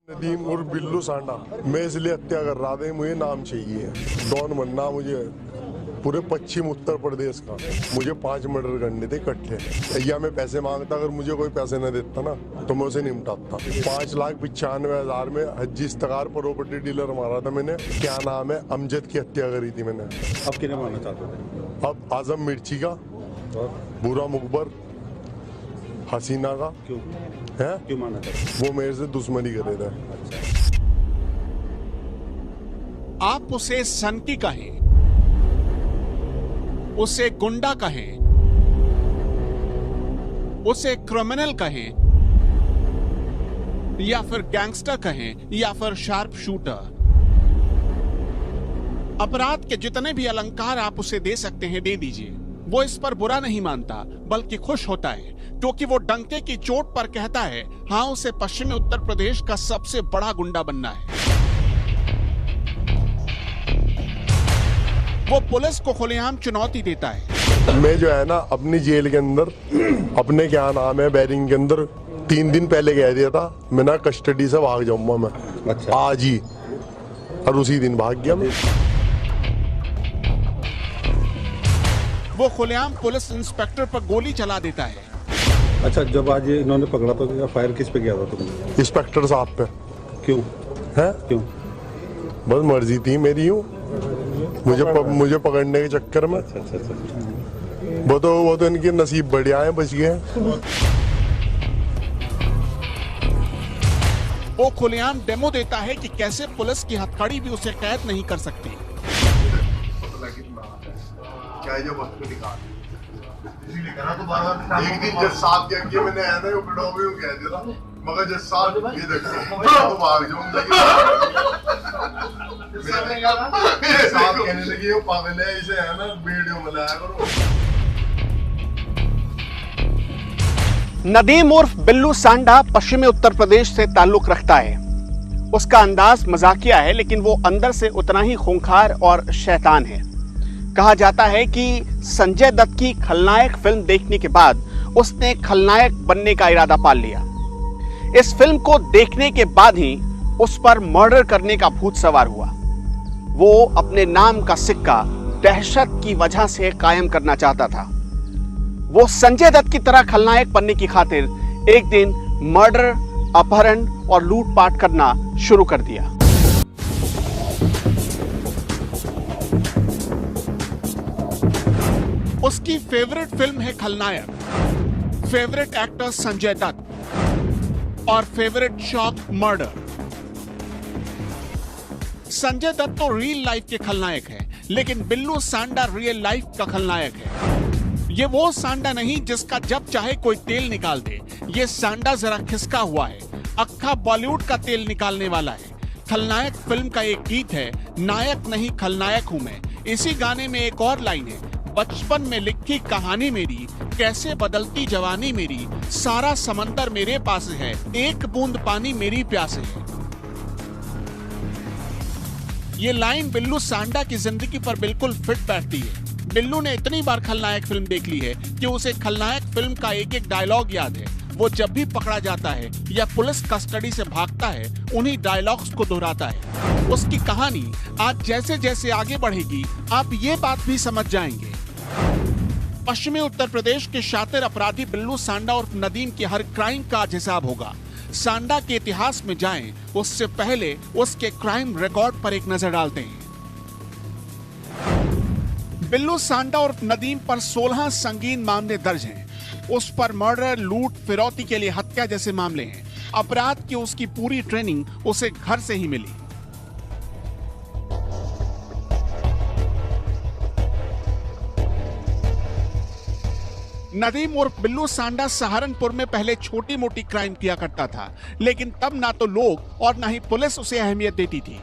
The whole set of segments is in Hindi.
नदीम उर्फ बिल्लू सांडा, मैं इसलिए हत्या कर रहा था, मुझे नाम चाहिए। डॉन बनना मुझे पूरे पश्चिम उत्तर प्रदेश का। मुझे 5 मर्डर करने थे इकट्ठे। या मैं पैसे मांगता, अगर मुझे कोई पैसे न देता ना तो मैं उसे निपटाता। 5,95,000 में हज्जी इस्तकार प्रॉपर्टी डीलर मारा था मैंने। क्या नाम है, अमजद की हत्या करी थी मैंने। अब किन्हें मारना चाहते थे? अब आजम मिर्ची का, बुरा मुकबर, हसीना का। क्यों है क्यों मारना चाहते? वो मेरे से दुश्मनी कर रहे थे। आप उसे सनकी कहें, उसे गुंडा कहें, उसे क्रिमिनल कहें, या फिर गैंगस्टर कहें, या फिर शार्प शूटर। अपराध के जितने भी अलंकार आप उसे दे सकते हैं, दे दीजिए। वो इस पर बुरा नहीं मानता, बल्कि खुश होता है, क्योंकि वो डंके की चोट पर कहता है हाँ, उसे पश्चिमी उत्तर प्रदेश का सबसे बड़ा गुंडा बनना है। वो पुलिस को खुलेआम चुनौती देता है। मैं जो है ना अपनी जेल के अंदर अपने क्या नाम है बैरिंग के अंदर 3 दिन पहले कह दिया था मैं ना कस्टडी से भाग जाऊंगा मैं। अच्छा। आज ही, और उसी दिन भाग गया मैं। वो खुलेआम पुलिस इंस्पेक्टर पर गोली चला देता है। अच्छा, जब आज ये इन्होंने पकड़ा तो फायर किस पे किया था तुमने? इंस्पेक्टर साहब पे। क्यों है क्यों? बस मर्जी थी मेरी, यूं मुझे पकड़ने के चक्कर में। अच्छा। वो तो इनके नसीब बढ़िया है, बच गए। वो खुलेआम डेमो देता है कि कैसे पुलिस की हथकड़ी भी उसे कैद नहीं कर सकती। क्या जो वक्त में निकाल एक दिन जज साहब के आगे मैंने आया था, वो बिड़ो भी कह दिया था, मगर जज साहब ये देखो तो भाग जाऊंगा। साहब कहने लगे ये पागल है, इसे है ना वीडियो बनाया करो। नदीम उर्फ बिल्लू सांडा पश्चिमी उत्तर प्रदेश से ताल्लुक रखता है। उसका अंदाज मजाकिया है, लेकिन वो अंदर से उतना ही खूंखार और शैतान है। कहा जाता है कि संजय दत्त की खलनायक फिल्म देखने के बाद उसने खलनायक बनने का इरादा पाल लिया। इस फिल्म को देखने के बाद ही उस पर मर्डर करने का भूत सवार हुआ। वो अपने नाम का सिक्का दहशत की वजह से कायम करना चाहता था। वो संजय दत्त की तरह खलनायक बनने की खातिर एक दिन मर्डर, अपहरण और लूटपाट करना शुरू कर दिया। उसकी फेवरेट फिल्म है खलनायक, फेवरेट एक्टर संजय दत्त और फेवरेट शौक मर्डर। संजय दत्त तो रियल लाइफ के खलनायक है, लेकिन बिल्लू सांडा रियल लाइफ का खलनायक है। ये वो सांडा नहीं जिसका जब चाहे कोई तेल निकाल दे। ये सांडा जरा खिसका हुआ है, अक्खा बॉलीवुड का तेल निकालने वाला है। खलनायक फिल्म का एक गीत है, नायक नहीं खलनायक हूं मैं। इसी गाने में एक और लाइन है, बचपन में लिखी कहानी मेरी, कैसे बदलती जवानी मेरी, सारा समंदर मेरे पास है, एक बूंद पानी मेरी प्यास है। ये लाइन बिल्लू सांडा की जिंदगी पर बिल्कुल फिट बैठती है। बिल्लू ने इतनी बार खलनायक फिल्म देख ली है कि उसे खलनायक फिल्म का एक एक डायलॉग याद है। वो जब भी पकड़ा जाता है या पुलिस कस्टडी से भागता है, उन्हीं डायलॉग्स को दोहराता है। उसकी कहानी आज जैसे जैसे आगे बढ़ेगी, आप ये बात भी समझ जाएंगे। पश्चिमी उत्तर प्रदेश के शातिर अपराधी बिल्लू सांडा और नदीम की हर क्राइम का आज हिसाब होगा। सांडा के इतिहास में जाएं, उससे पहले उसके क्राइम रिकॉर्ड पर एक नजर डालते हैं। बिल्लू सांडा और नदीम पर 16 संगीन मामले दर्ज हैं। उस पर मर्डर, लूट, फिरौती के लिए हत्या जैसे मामले हैं। अपराध की उसकी पूरी ट्रेनिंग उसे घर से ही मिली। नदीम उर्फ बिल्लू सांडा सहारनपुर में पहले छोटी मोटी क्राइम किया करता था, लेकिन तब ना तो लोग और ना ही पुलिस उसे अहमियत देती थी।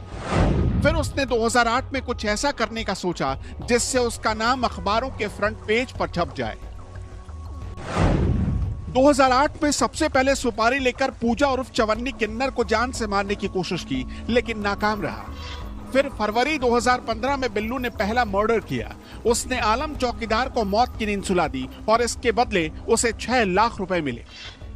फिर उसने 2008 में कुछ ऐसा करने का सोचा जिससे उसका नाम अखबारों के फ्रंट पेज पर छप जाए। 2008 में सबसे पहले सुपारी लेकर पूजा उर्फ चवन्नी किन्नर को जान से मारने की कोशिश की, लेकिन नाकाम रहा। फिर फरवरी 2015 में बिल्लू ने पहला मर्डर किया। उसने आलम चौकीदार को मौत की नींद सुला दी और इसके बदले उसे 6 लाख रुपए मिले।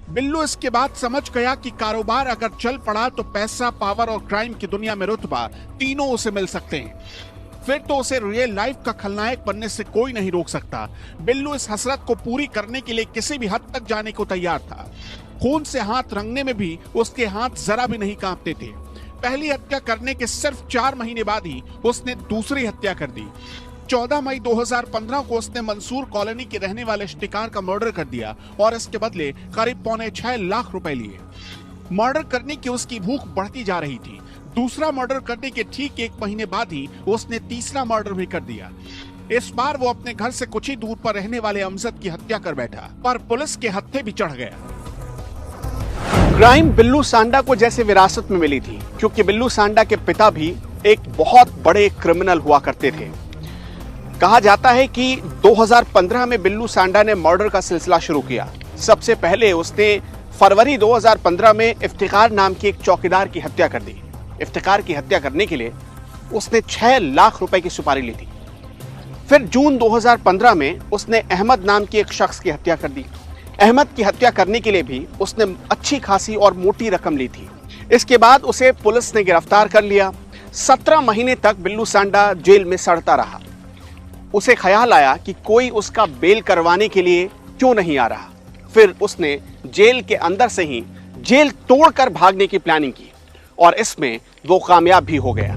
बिल्लू इसके बाद समझ गया कि कारोबार अगर चल पड़ा तो पैसा, पावर और क्राइम की दुनिया में रुतबा तीनों उसे मिल सकते हैं। फिर तो उसे रियल लाइफ का खलनायक बनने से कोई नहीं रोक सकता। बिल्लू इस हसरत को पूरी करने के लिए किसी भी हद तक जाने को तैयार था। खून से हाथ रंगने में भी उसके हाथ जरा भी नहीं कांपते थे। पहली हत्या करने के सिर्फ 4 महीने बाद ही उसने दूसरी हत्या कर दी। 14 मई 2015 को उसने मंसूर कॉलोनी के रहने वाले इश्तिकार का मर्डर कर दिया और इसके बदले करीब 6.25 लाख रुपए लिए। मर्डर करने की उसकी भूख बढ़ती जा रही थी। दूसरा मर्डर करने के ठीक 1 महीने बाद ही उसने तीसरा मर्डर भी कर दिया। इस बार वो अपने घर से कुछ ही दूर पर रहने वाले अमजद की हत्या कर बैठा, पर पुलिस के हत्थे भी चढ़ गया। क्राइम बिल्लू सांडा को जैसे विरासत में मिली थी, क्योंकि बिल्लू सांडा के पिता भी एक बहुत बड़े क्रिमिनल हुआ करते थे। कहा जाता है कि 2015 में बिल्लू सांडा ने मर्डर का सिलसिला शुरू किया। सबसे पहले उसने फरवरी 2015 में इफ्तिकार नाम की एक चौकीदार की हत्या कर दी। इफ्तिकार की हत्या करने के लिए उसने 6 लाख रुपए की सुपारी ली थी। फिर जून 2015 में उसने अहमद नाम की एक शख्स की हत्या कर दी। अहमद की हत्या करने के लिए भी उसने अच्छी खासी और मोटी रकम ली थी। इसके बाद उसे पुलिस ने गिरफ्तार कर लिया। 17 महीने तक बिल्लू सांडा जेल में सड़ता रहा। उसे ख्याल आया कि कोई उसका बेल करवाने के लिए क्यों नहीं आ रहा। फिर उसने जेल के अंदर से ही जेल तोड़कर भागने की प्लानिंग की और इसमें वो कामयाब भी हो गया।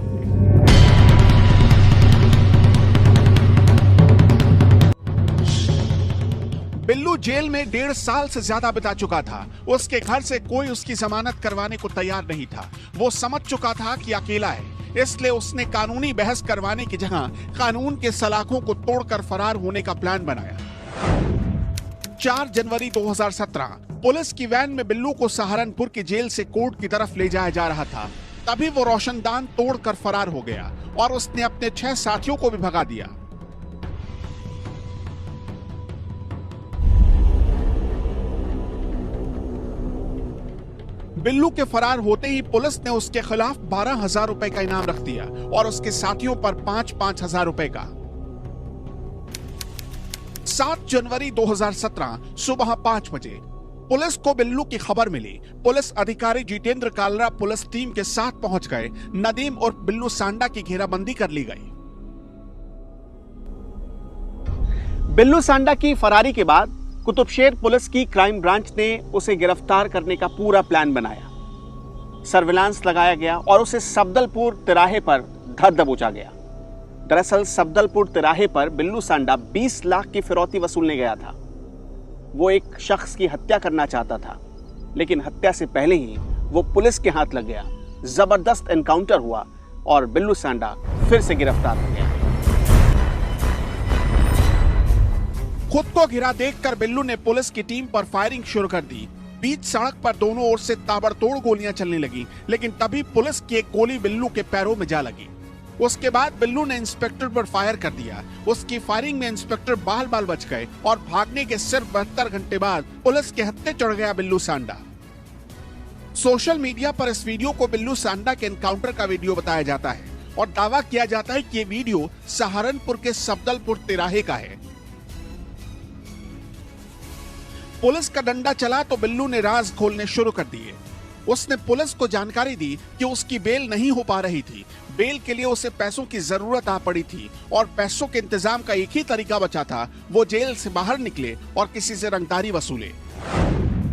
बिल्लू जेल में 1.5 साल से ज्यादा बिता चुका था। उसके घर से कोई उसकी जमानत करवाने को तैयार नहीं था। वो समझ चुका था कि अकेला है, इसलिए उसने कानूनी बहस करवाने की जगह कानून के सलाखों को तोड़कर फरार होने का प्लान बनाया। 4 जनवरी 2017 पुलिस की वैन में बिल्लू को सहारनपुर की जेल से कोर्ट की तरफ ले जाया जा रहा था। तभी वो रोशनदान तोड़कर फरार हो गया और उसने अपने 6 साथियों को भी भगा दिया। बिल्लू के फरार होते ही पुलिस ने उसके खिलाफ 12,000 रुपए का इनाम रख दिया और उसके साथियों पर 5,000 रुपए का। 7 जनवरी 2017 सुबह 5 बजे पुलिस को बिल्लू की खबर मिली। पुलिस अधिकारी जितेंद्र कालरा पुलिस टीम के साथ पहुंच गए। नदीम और बिल्लू सांडा की घेराबंदी कर ली गई। बिल्लू सांडा की फरारी के बाद कुतुबशेर पुलिस की क्राइम ब्रांच ने उसे गिरफ्तार करने का पूरा प्लान बनाया। सर्विलांस लगाया गया और उसे सफदलपुर तिराहे पर धर दबोचा गया। दरअसल सफदलपुर तिराहे पर बिल्लू सांडा 20 लाख की फिरौती वसूलने गया था। वो एक शख्स की हत्या करना चाहता था, लेकिन हत्या से पहले ही वो पुलिस के हाथ लग गया। जबरदस्त एनकाउंटर हुआ और बिल्लू सांडा फिर से गिरफ्तार हो गया। खुद को घिरा देखकर बिल्लू ने पुलिस की टीम पर फायरिंग शुरू कर दी। बीच सड़क पर दोनों ओर से ताबड़तोड़ गोलियां चलने लगी, लेकिन तभी पुलिस की एक गोली बिल्लू के पैरों में जा लगी। उसके बाद बिल्लू ने इंस्पेक्टर पर फायर कर दिया। उसकी फायरिंग में इंस्पेक्टर बाल बाल बच गए और भागने के सिर्फ 72 घंटे बाद पुलिस के हत्थे चढ़ गया बिल्लू सांडा। सोशल मीडिया पर इस वीडियो को बिल्लू सांडा के एनकाउंटर का वीडियो बताया जाता है और दावा किया जाता है कि ये वीडियो सहारनपुर के सफदलपुर तिराहे का है। पुलिस का डंडा चला तो बिल्लू ने राज खोलने शुरू कर दिए। उसने पुलिस को जानकारी दी कि उसकी बेल नहीं हो पा रही थी। बेल के लिए उसे पैसों की जरूरत आ पड़ी थी और पैसों के इंतजाम का एक ही तरीका बचा था, वो जेल से बाहर निकले और किसी से रंगदारी वसूले।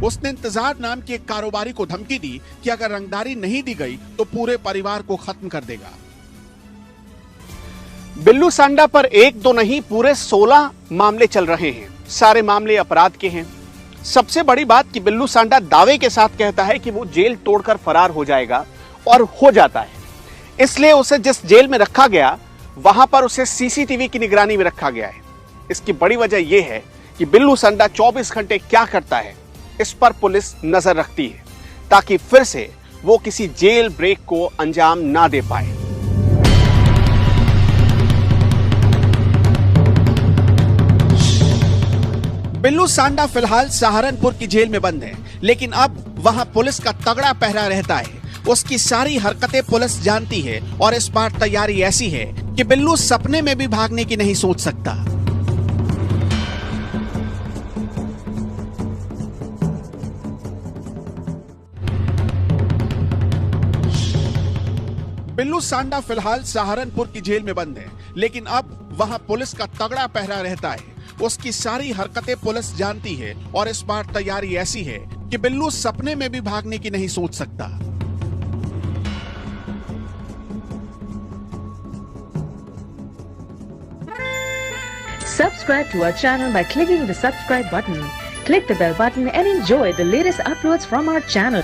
उसने इंतजार नाम के एक कारोबारी को धमकी दी कि अगर रंगदारी नहीं दी गई तो पूरे परिवार को खत्म कर देगा। बिल्लू सांडा पर 1-2 नहीं पूरे 16 मामले चल रहे हैं। सारे मामले अपराध के हैं। सबसे बड़ी बात कि बिल्लू सांडा दावे के साथ कहता है कि वो जेल तोड़कर फरार हो जाएगा और हो जाता है। इसलिए उसे जिस जेल में रखा गया वहां पर उसे सीसीटीवी की निगरानी में रखा गया है। इसकी बड़ी वजह यह है कि बिल्लू सांडा 24 घंटे क्या करता है इस पर पुलिस नजर रखती है, ताकि फिर से वो किसी जेल ब्रेक को अंजाम ना दे पाए। बिल्लू सांडा फिलहाल सहारनपुर की जेल में बंद है, लेकिन अब वहां पुलिस का तगड़ा पहरा रहता है। उसकी सारी हरकतें पुलिस जानती है और इस बार तैयारी ऐसी है कि बिल्लू सपने में भी भागने की नहीं सोच सकता। बिल्लू सांडा फिलहाल सहारनपुर की जेल में बंद है, लेकिन अब वहां पुलिस का तगड़ा पहरा रहता है। उसकी सारी हरकतें पुलिस जानती है और इस बार तैयारी ऐसी है कि बिल्लू सपने में भी भागने की नहीं सोच सकता। Subscribe to our channel by clicking the subscribe button. Click the bell button and enjoy the latest uploads from our channel.